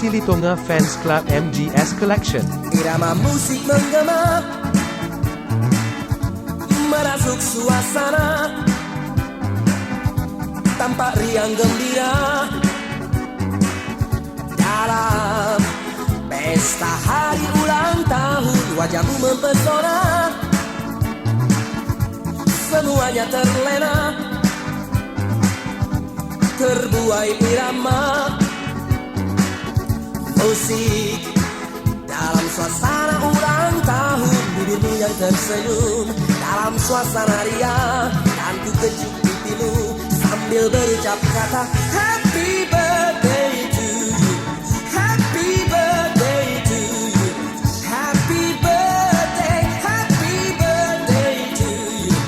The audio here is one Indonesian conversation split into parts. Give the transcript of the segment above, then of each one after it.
Edisi Litonga Fans Club MGS Collection. Irama musik menggema, merasuk suasana, tampak riang gembira dalam pesta hari ulang tahun. Wajahmu mempesona, semuanya terlena, terbuai irama musik dalam suasana ulang tahun. Bibirmu yang tersenyum dalam suasana ria, dan ku kejuk pipimu sambil berucap kata Happy birthday to you, happy birthday to you, happy birthday, happy birthday to you,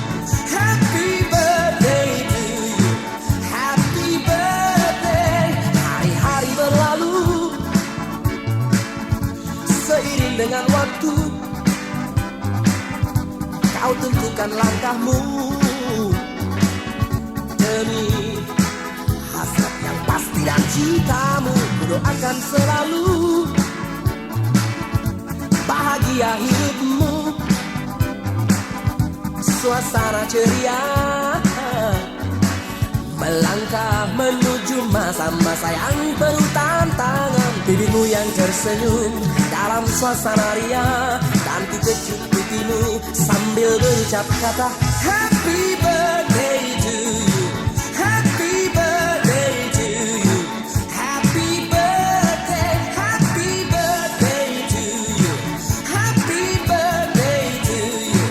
happy birthday to you, happy birthday. Hari-hari berlalu seiring dengan waktu, kau tentukan langkahmu demi hasrat yang pasti dan cintamu. Ku doakan selalu bahagia hidupmu, suasana ceria, melangkah menuju masa-masa yang penuh tantangan. Bibirmu yang tersenyum dalam suasana ria, dan ku kejuk pipimu sambil berucap kata Happy birthday to you, happy birthday to you, happy birthday, happy birthday to you, happy birthday to you,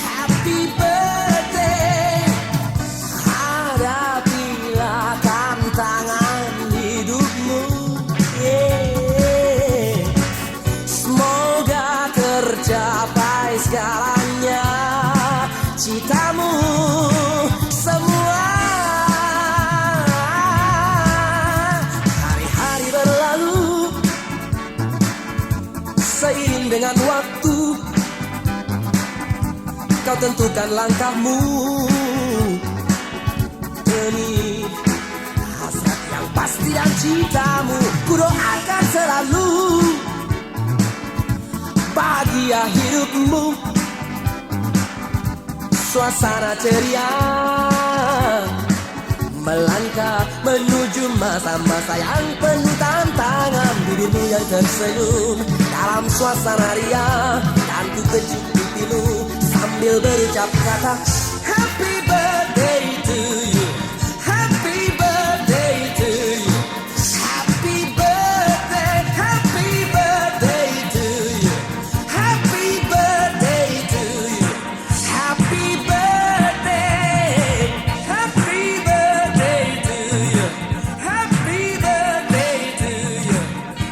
happy birthday. Hadapilah tantangan hidupmu, semoga tercapai segalanya, citamu semua. Hari-hari berlalu seiring dengan waktu, kau tentukan langkahmu demi hasrat yang pasti dan cintamu. Ku doakan selalu bahagia hidupmu, suasana ceria, melangkah menuju masa-masa yang penuh tantangan. Bibirmu yang tersenyum dalam suasana ria, dan ku kejuk pipimu sambil berucap kata Happy birthday to you, happy birthday to you, happy birthday, happy birthday to you, happy birthday to you, happy birthday, happy birthday to you, happy birthday to you,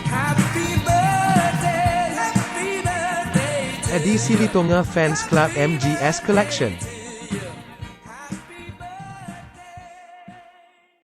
happy birthday, happy birthday to you. Edisi Litonga Fans Club MGS Collection.